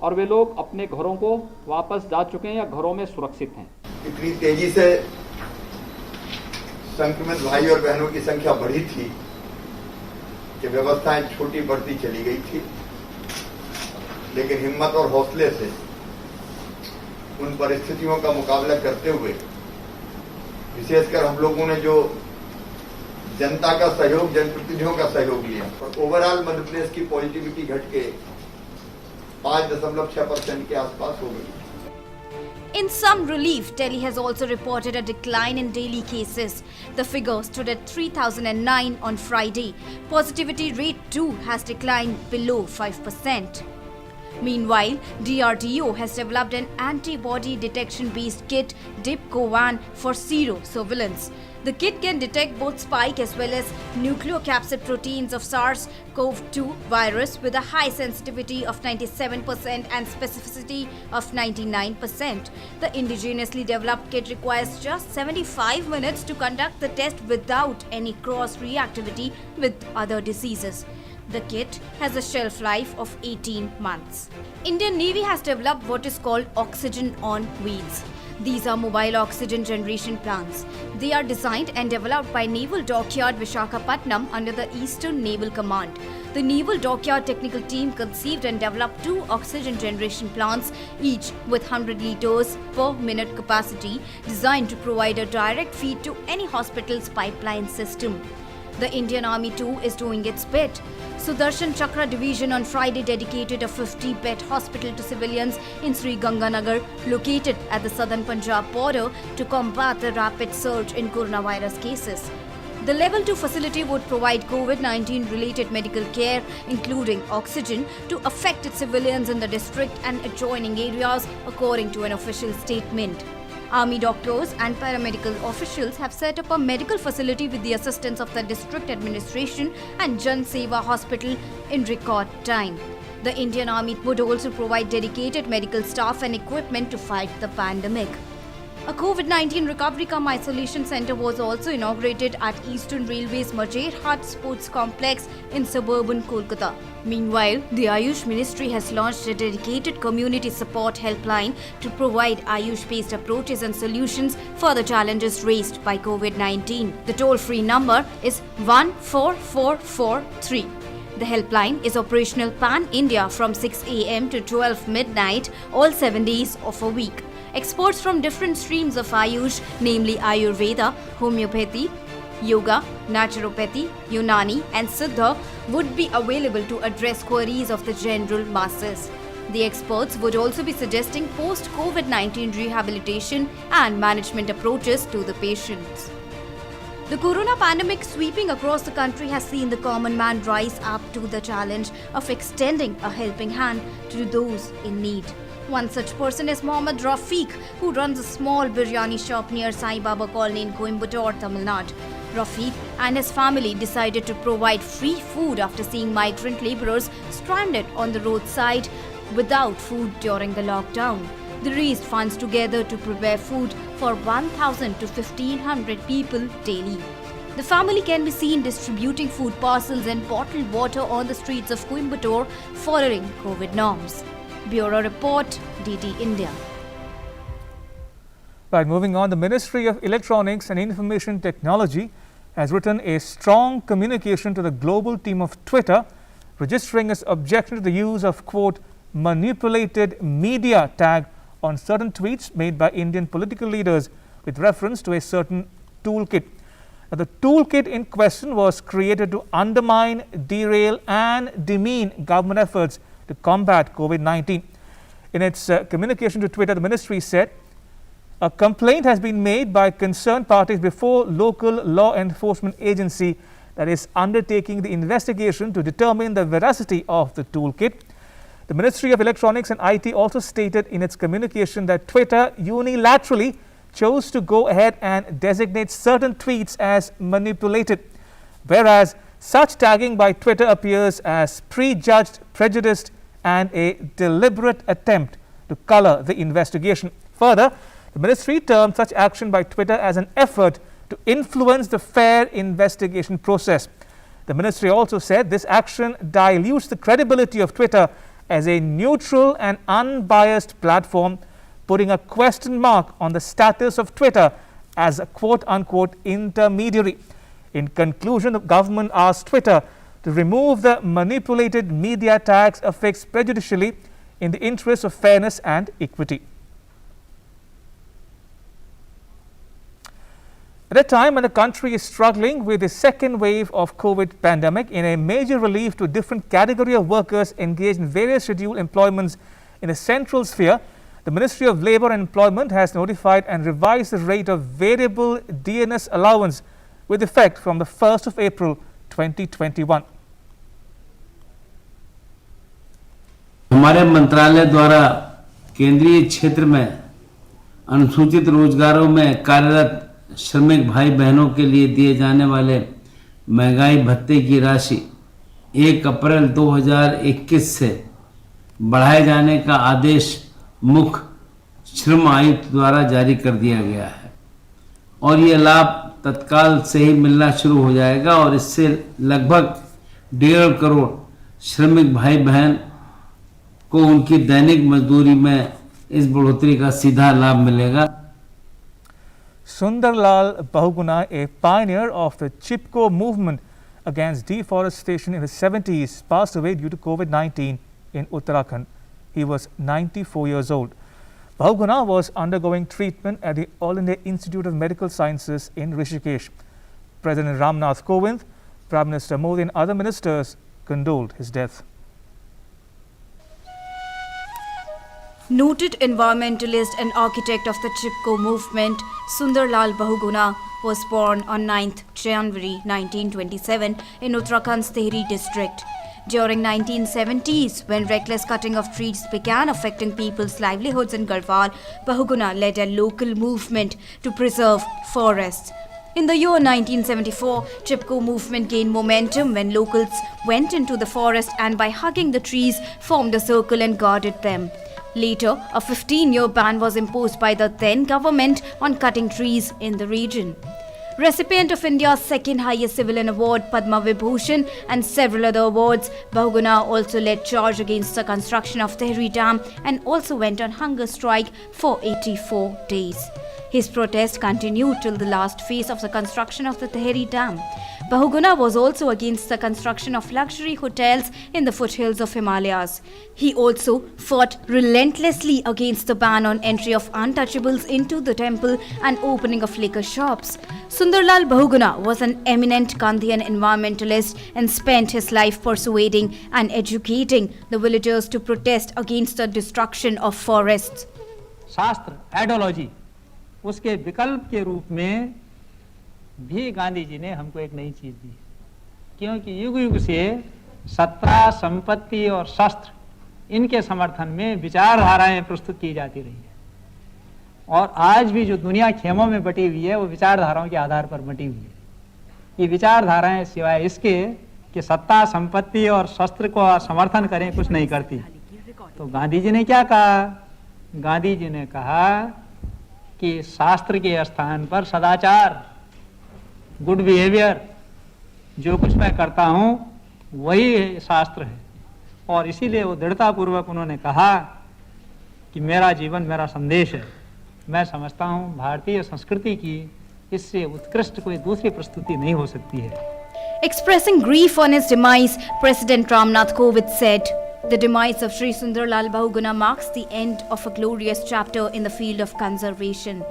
और वे लोग अपने घरों को वापस जा चुके हैं या घरों में सुरक्षित हैं। इतनी तेजी से संक्रमित भाई और बहनों की संख्या बढ़ी थी कि व्यवस्थाएं छोटी बढ़ती चली गई थी, लेकिन हिम्मत और हौसले से उन परिस्थितियों का मुकाबला करते हुए विशेषकर हम लोगों ने जो जनता का सहयोग, जनप्रतिनिधियों का सहयोग लिया और ओवरऑल मध्य प्रदेश की पॉजिटिविटी घट के 5.6% के आसपास हो गई। In some relief, Delhi has also reported a decline in daily cases. The figure stood at 3,009 on Friday. Positivity rate too has declined below 5%. Meanwhile, DRDO has developed an antibody detection-based kit, DIPCO-1, for sero surveillance. The kit can detect both spike as well as nucleocapsid proteins of SARS-CoV-2 virus with a high sensitivity of 97% and specificity of 99%. The indigenously developed kit requires just 75 minutes to conduct the test without any cross-reactivity with other diseases. The kit has a shelf life of 18 months. Indian Navy has developed what is called oxygen on wheels. These are mobile oxygen generation plants. They are designed and developed by Naval Dockyard Visakhapatnam under the Eastern Naval Command. The Naval Dockyard technical team conceived and developed 2 oxygen generation plants, each with 100 liters per minute capacity, designed to provide a direct feed to any hospital's pipeline system. The Indian Army too is doing its bit. Sudarshan Chakra Division on Friday dedicated a 50-bed hospital to civilians in Sri Ganganagar, located at the southern Punjab border, to combat the rapid surge in coronavirus cases. The Level 2 facility would provide COVID-19 related medical care, including oxygen, to affected civilians in the district and adjoining areas, according to an official statement. Army doctors and paramedical officials have set up a medical facility with the assistance of the district administration and Jan Seva hospital in record time. The Indian Army would also provide dedicated medical staff and equipment to fight the pandemic. A COVID-19 recovery cum isolation center was also inaugurated at Eastern Railway's Majer Hut Sports Complex in suburban Kolkata. Meanwhile, the Ayush Ministry has launched a dedicated community support helpline to provide Ayush-based approaches and solutions for the challenges raised by COVID-19. The toll-free number is 14443. The helpline is operational pan-India from 6 a.m. to 12 midnight, all 7 days of a week. Experts from different streams of Ayush, namely Ayurveda, Homeopathy, Yoga, Naturopathy, Unani and Siddha, would be available to address queries of the general masses. The experts would also be suggesting post-COVID-19 rehabilitation and management approaches to the patients. The corona pandemic sweeping across the country has seen the common man rise up to the challenge of extending a helping hand to those in need. One such person is Mohammad Rafiq, who runs a small biryani shop near Sai Baba Colony in Coimbatore, Tamil Nadu. Rafiq and his family decided to provide free food after seeing migrant laborers stranded on the roadside without food during the lockdown. They raised funds together to prepare food for 1,000 to 1,500 people daily. The family can be seen distributing food parcels and bottled water on the streets of Coimbatore following COVID norms. Bureau Report, DD India. Right, moving on, the Ministry of Electronics and Information Technology has written a strong communication to the global team of Twitter, registering its objection to the use of, quote, manipulated media tag on certain tweets made by Indian political leaders with reference to a certain toolkit. Now, the toolkit in question was created to undermine, derail and demean government efforts to combat COVID-19. In its communication to Twitter, the ministry said, a complaint has been made by concerned parties before local law enforcement agency that is undertaking the investigation to determine the veracity of the toolkit. The Ministry of Electronics and IT also stated in its communication that Twitter unilaterally chose to go ahead and designate certain tweets as manipulated, whereas such tagging by Twitter appears as prejudged, prejudiced and a deliberate attempt to color the investigation. Further, the ministry termed such action by Twitter as an effort to influence the fair investigation process. The ministry also said this action dilutes the credibility of Twitter as a neutral and unbiased platform, putting a question mark on the status of Twitter as a quote-unquote intermediary. In conclusion, the government asked Twitter to remove the manipulated media tags affixed prejudicially in the interest of fairness and equity. At a time when the country is struggling with the second wave of COVID pandemic, in a major relief to different category of workers engaged in various scheduled employments in the central sphere, the Ministry of Labour and Employment has notified and revised the rate of variable DNS allowance with effect from the 1st of April 2021. हमारे मंत्रालय द्वारा केंद्रीय क्षेत्र में अनुसूचित रोजगारों में कार्यरत श्रमिक भाई बहनों के लिए दिए जाने वाले महंगाई भत्ते की राशि 1 अप्रैल 2021 से बढ़ाए जाने का आदेश मुख्य श्रम आयुक्त द्वारा जारी कर दिया गया है और ये लाभ तत्काल से ही मिलना शुरू हो जाएगा और इससे लगभग 1.5 करोड़ श्रमिक भाई बहन को उनकी दैनिक मजदूरी में इस बढ़ोतरी का सीधा लाभ मिलेगा। Sundarlal Bahuguna, a pioneer of the Chipko movement against deforestation in the 70s, passed away due to COVID-19 in Uttarakhand. He was 94 years old. Bahuguna was undergoing treatment at the All India Institute of Medical Sciences in Rishikesh. President Ramnath Kovind, Prime Minister Modi and other ministers condoled his death. Noted environmentalist and architect of the Chipko movement, Sundarlal Bahuguna was born on 9th January 1927 in Uttarakhand's Tehri district. During 1970s, when reckless cutting of trees began affecting people's livelihoods in Garhwal, Bahuguna led a local movement to preserve forests. In the year 1974, Chipko movement gained momentum when locals went into the forest and by hugging the trees formed a circle and guarded them. Later, a 15-year ban was imposed by the then government on cutting trees in the region. Recipient of India's second highest civilian award, Padma Vibhushan, and several other awards, Bahuguna also led charge against the construction of Tehri Dam and also went on hunger strike for 84 days. His protest continued till the last phase of the construction of the Tehri Dam. Bahuguna was also against the construction of luxury hotels in the foothills of Himalayas. He also fought relentlessly against the ban on entry of untouchables into the temple and opening of liquor shops. Sundarlal Bahuguna was an eminent Gandhian environmentalist and spent his life persuading and educating the villagers to protest against the destruction of forests. शास्त्र ideology उसके विकल्प के रूप में भी गांधी जी ने हमको एक नई चीज दी, क्योंकि युग युग से सत्ता, संपत्ति और शस्त्र इनके समर्थन में विचारधाराएं प्रस्तुत की जाती रही है और आज भी जो दुनिया खेमों में बटी हुई है वो विचारधाराओं के आधार पर बटी हुई है। ये विचारधाराएं सिवाय इसके कि सत्ता, संपत्ति और शस्त्र को समर्थन करें कुछ नहीं करती। तो गांधी जी ने क्या कहा? गांधी जी ने कहा कि शास्त्र के स्थान पर सदाचार, गुड बिहेवियर, जो कुछ मैं करता हूँ वही शास्त्र है और इसीलिए वो दृढ़तापूर्वक उन्होंने कहा कि मेरा जीवन मेरा संदेश है। मैं समझता हूँ भारतीय संस्कृति की इससे उत्कृष्ट कोई दूसरी प्रस्तुति नहीं हो सकती है। Expressing grief on his demise, President Ramnath Kovind said, "The demise of Sri Sundarlal Bahuguna marks the end of a glorious chapter in the field of conservation.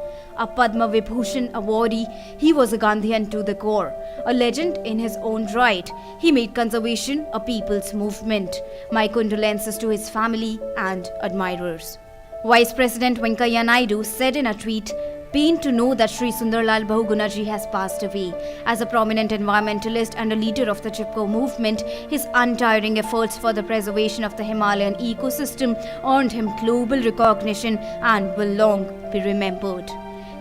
A Padma Vibhushan awardee, he was a Gandhian to the core, a legend in his own right. He made conservation a people's movement. My condolences to his family and admirers." Vice President Venkaiah Naidu said in a tweet, "Pained to know that Sri Sundarlal Bahuguna ji has passed away. As a prominent environmentalist and a leader of the Chipko movement, his untiring efforts for the preservation of the Himalayan ecosystem earned him global recognition and will long be remembered."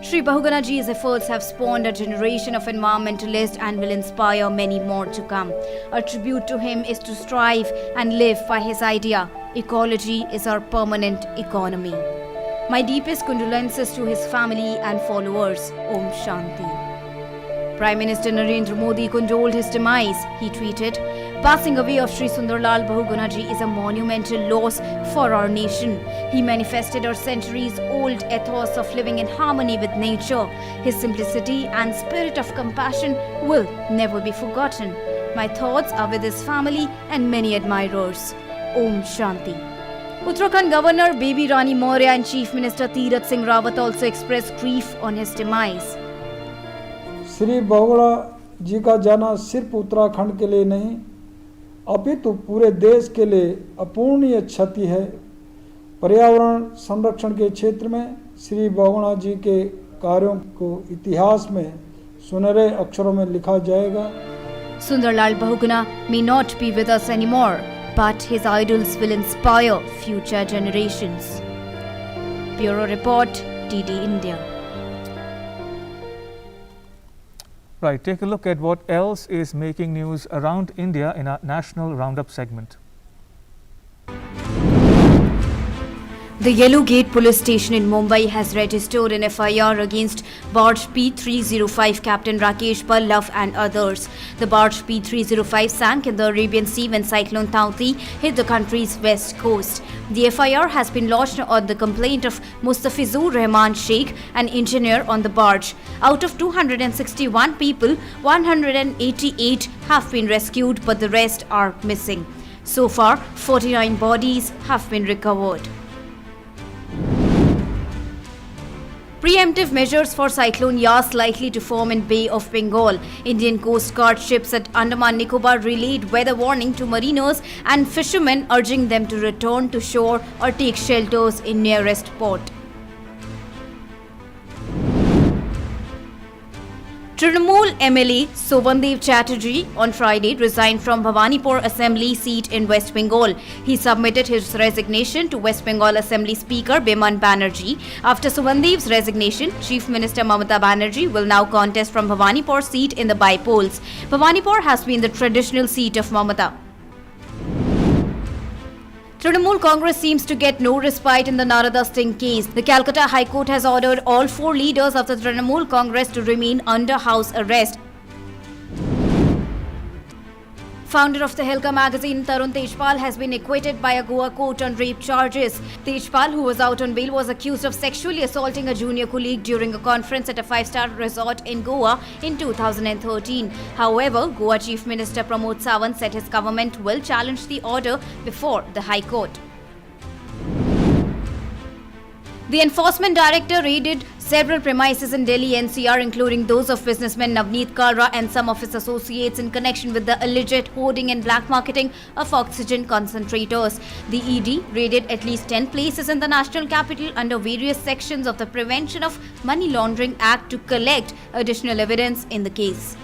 Sri Bahuguna ji's efforts have spawned a generation of environmentalists and will inspire many more to come. A tribute to him is to strive and live by his idea, ecology is our permanent economy. My deepest condolences to his family and followers. Om Shanti. Prime Minister Narendra Modi condoled his demise. He tweeted, "Passing away of Sri Sundarlal Bahuguna ji is a monumental loss for our nation. He manifested our centuries-old ethos of living in harmony with nature. His simplicity and spirit of compassion will never be forgotten. My thoughts are with his family and many admirers. Om Shanti." Uttarakhand Governor Baby Rani Maurya and Chief Minister Tirath Singh Rawat also expressed grief on his demise. Shri Bahuguna ji का जाना सिर्फ उत्तराखंड के लिए नहीं अपितु पूरे देश के लिए अपूर्णीय क्षति है। पर्यावरण संरक्षण के क्षेत्र में श्री बहुगुणा जी के कार्यों को इतिहास में सुनहरे अक्षरों में लिखा जाएगा। Sundarlal Bahuguna may not be with us anymore, but his idols will inspire future generations. Bureau Report, DD India. Right, take a look at what else is making news around India in our National Roundup segment. The Yellow Gate police station in Mumbai has registered an FIR against barge P305 Captain Rakesh Pallav and others. The barge P305 sank in the Arabian Sea when Cyclone Tauktae hit the country's west coast. The FIR has been lodged on the complaint of Mustafizur Rahman Sheikh, an engineer on the barge. Out of 261 people, 188 have been rescued, but the rest are missing. So far, 49 bodies have been recovered. Preemptive measures for Cyclone Yas likely to form in Bay of Bengal. Indian Coast Guard ships at Andaman Nicobar relayed weather warning to mariners and fishermen, urging them to return to shore or take shelters in nearest port. Trinamool MLA Sobandev Chatterjee on Friday resigned from Bhawanipur Assembly seat in West Bengal. He submitted his resignation to West Bengal Assembly Speaker Biman Banerjee. After Sobandev's resignation, Chief Minister Mamata Banerjee will now contest from Bhawanipur seat in the by-polls. Bhawanipur has been the traditional seat of Mamata. Trinamool Congress seems to get no respite in the Narada Singh case. The Calcutta High Court has ordered all 4 leaders of the Trinamool Congress to remain under house arrest. Founder of the Helka magazine, Tarun Tejpal, has been acquitted by a Goa court on rape charges. Tejpal, who was out on bail, was accused of sexually assaulting a junior colleague during a conference at a 5-star resort in Goa in 2013. However, Goa Chief Minister Pramod Sawant said his government will challenge the order before the High Court. The Enforcement Director raided several premises in Delhi NCR, including those of businessman Navneet Kalra and some of his associates in connection with the alleged hoarding and black marketing of oxygen concentrators. The ED raided at least 10 places in the national capital under various sections of the Prevention of Money Laundering Act to collect additional evidence in the case.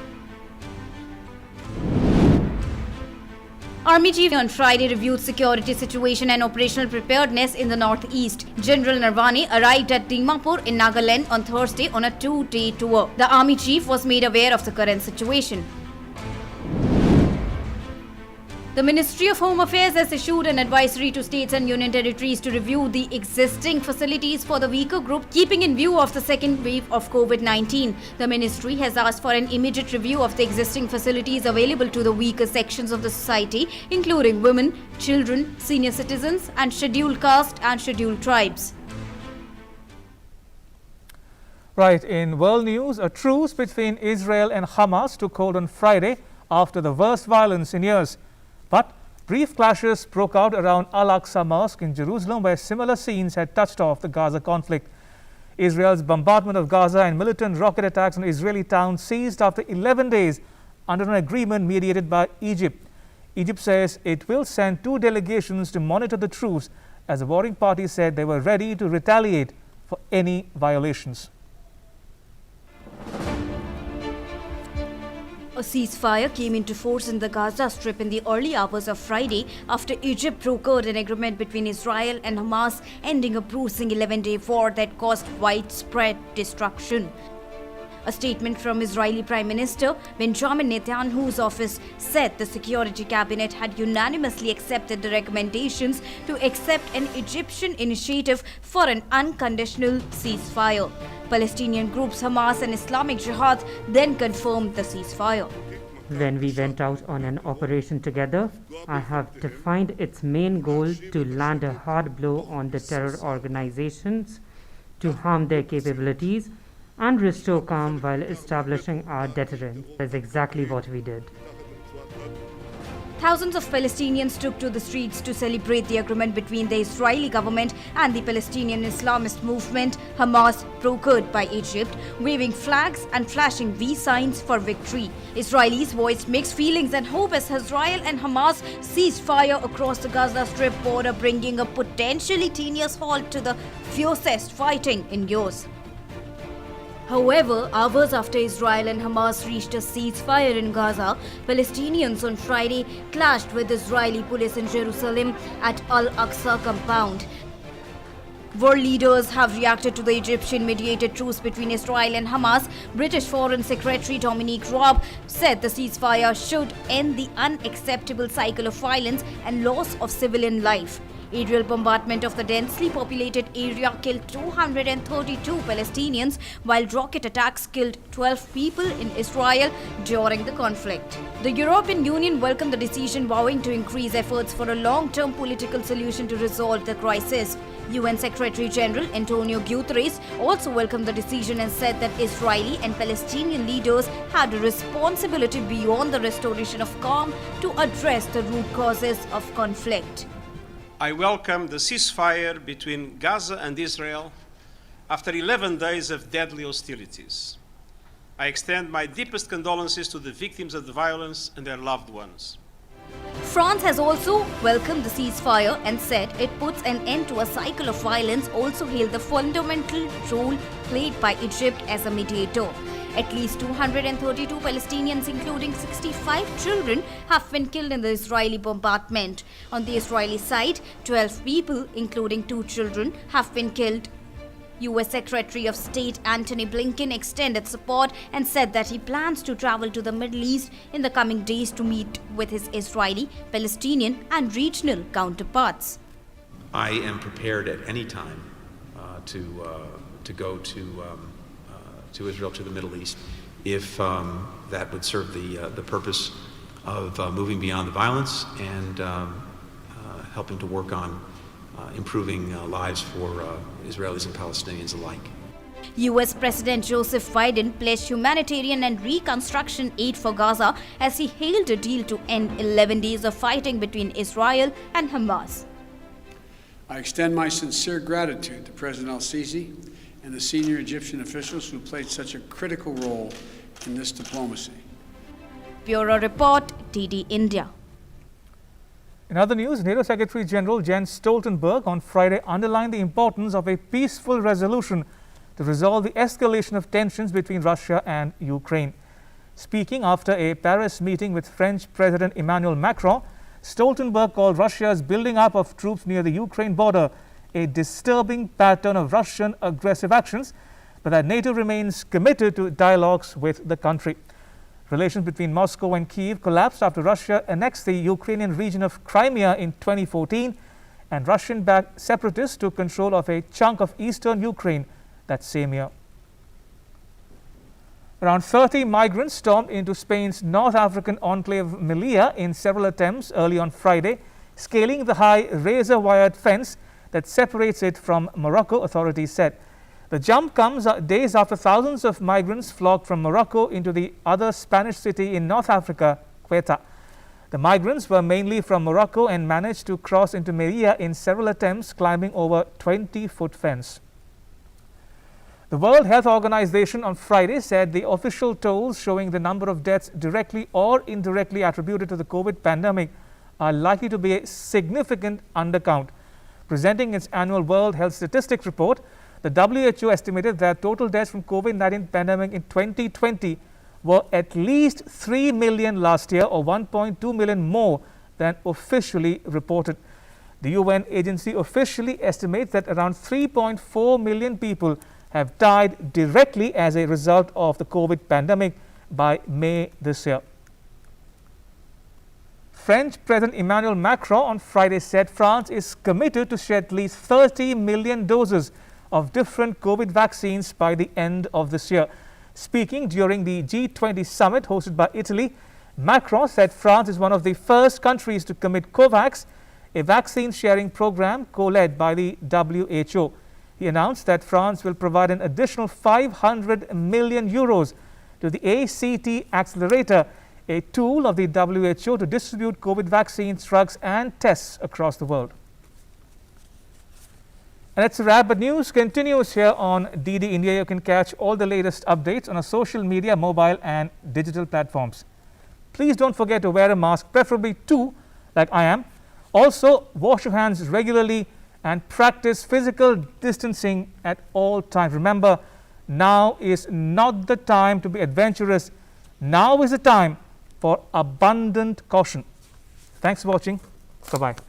Army Chief on Friday reviewed security situation and operational preparedness in the northeast. General Narvane arrived at Dimapur in Nagaland on Thursday on a 2-day tour. The Army Chief was made aware of the current situation. The Ministry of Home Affairs has issued an advisory to states and union territories to review the existing facilities for the weaker group, keeping in view of the second wave of COVID-19. The ministry has asked for an immediate review of the existing facilities available to the weaker sections of the society, including women, children, senior citizens, and scheduled caste and scheduled tribes. Right, in world news, a truce between Israel and Hamas took hold on Friday after the worst violence in years. But brief clashes broke out around Al-Aqsa Mosque in Jerusalem, where similar scenes had touched off the Gaza conflict. Israel's bombardment of Gaza and militant rocket attacks on Israeli towns ceased after 11 days under an agreement mediated by Egypt. Egypt says it will send 2 delegations to monitor the truce, as the warring parties said they were ready to retaliate for any violations. A ceasefire came into force in the Gaza Strip in the early hours of Friday after Egypt brokered an agreement between Israel and Hamas, ending a bruising 11-day war that caused widespread destruction. A statement from Israeli Prime Minister Benjamin Netanyahu's office said the Security Cabinet had unanimously accepted the recommendations to accept an Egyptian initiative for an unconditional ceasefire. Palestinian groups Hamas and Islamic Jihad then confirmed the ceasefire. When we went out on an operation together, I have defined its main goal to land a hard blow on the terror organizations, to harm their capabilities, and restore calm while establishing our deterrent. That's exactly what we did. Thousands of Palestinians took to the streets to celebrate the agreement between the Israeli government and the Palestinian Islamist movement Hamas, brokered by Egypt, waving flags and flashing V signs for victory. Israelis voiced mixed feelings and hope as Israel and Hamas ceased fire across the Gaza Strip border, bringing a potentially tenuous halt to the fiercest fighting in years. However, hours after Israel and Hamas reached a ceasefire in Gaza, Palestinians on Friday clashed with Israeli police in Jerusalem at Al-Aqsa compound. World leaders have reacted to the Egyptian-mediated truce between Israel and Hamas. British Foreign Secretary Dominic Raab said the ceasefire should end the unacceptable cycle of violence and loss of civilian life. Aerial bombardment of the densely populated area killed 232 Palestinians, while rocket attacks killed 12 people in Israel during the conflict. The European Union welcomed the decision, vowing to increase efforts for a long-term political solution to resolve the crisis. UN Secretary General Antonio Guterres also welcomed the decision and said that Israeli and Palestinian leaders had a responsibility beyond the restoration of calm to address the root causes of conflict. I welcome the ceasefire between Gaza and Israel after 11 days of deadly hostilities. I extend my deepest condolences to the victims of the violence and their loved ones. France has also welcomed the ceasefire and said it puts an end to a cycle of violence, also hailed the fundamental role played by Egypt as a mediator. At least 232 Palestinians, including 65 children, have been killed in the Israeli bombardment. On the Israeli side, 12 people, including 2 children, have been killed. US Secretary of State Antony Blinken extended support and said that he plans to travel to the Middle East in the coming days to meet with his Israeli, Palestinian and regional counterparts. I am prepared at any time to go to Israel, to the Middle East, if that would serve the purpose of moving beyond the violence and helping to work on improving lives for Israelis and Palestinians alike. US President Joseph Biden pledged humanitarian and reconstruction aid for Gaza as he hailed a deal to end 11 days of fighting between Israel and Hamas. I extend my sincere gratitude to President al-Sisi and the senior Egyptian officials who played such a critical role in this diplomacy. Bureau Report, DD India. In other news, NATO Secretary General Jens Stoltenberg on Friday underlined the importance of a peaceful resolution to resolve the escalation of tensions between Russia and Ukraine. Speaking after a Paris meeting with French President Emmanuel Macron, Stoltenberg called Russia's building up of troops near the Ukraine border a disturbing pattern of Russian aggressive actions, but that NATO remains committed to dialogues with the country. Relations between Moscow and Kyiv collapsed after Russia annexed the Ukrainian region of Crimea in 2014, and Russian-backed separatists took control of a chunk of eastern Ukraine that same year. Around 30 migrants stormed into Spain's North African enclave Melilla in several attempts early on Friday, scaling the high razor-wired fence that separates it from Morocco, authorities said. The jump comes days after thousands of migrants flocked from Morocco into the other Spanish city in North Africa, Ceuta. The migrants were mainly from Morocco and managed to cross into Melilla in several attempts, climbing over 20-foot fence. The World Health Organization on Friday said the official totals showing the number of deaths directly or indirectly attributed to the COVID pandemic are likely to be a significant undercount. Presenting its annual World Health Statistics report, the WHO estimated that total deaths from COVID-19 pandemic in 2020 were at least 3 million last year, or 1.2 million more than officially reported. The UN agency officially estimates that around 3.4 million people have died directly as a result of the COVID pandemic by May this year. French President Emmanuel Macron on Friday said France is committed to share at least 30 million doses of different COVID vaccines by the end of this year. Speaking during the G20 summit hosted by Italy, Macron said France is one of the first countries to commit COVAX, a vaccine sharing program co-led by the WHO. He announced that France will provide an additional 500 million euros to the ACT Accelerator, a tool of the WHO to distribute COVID vaccines, drugs and tests across the world. And that's a wrap, but news continues here on DD India. You can catch all the latest updates on our social media, mobile and digital platforms. Please don't forget to wear a mask, preferably two, like I am. Also, wash your hands regularly and practice physical distancing at all times. Remember, now is not the time to be adventurous. Now is the time for abundant caution. Thanks for watching. Bye-bye.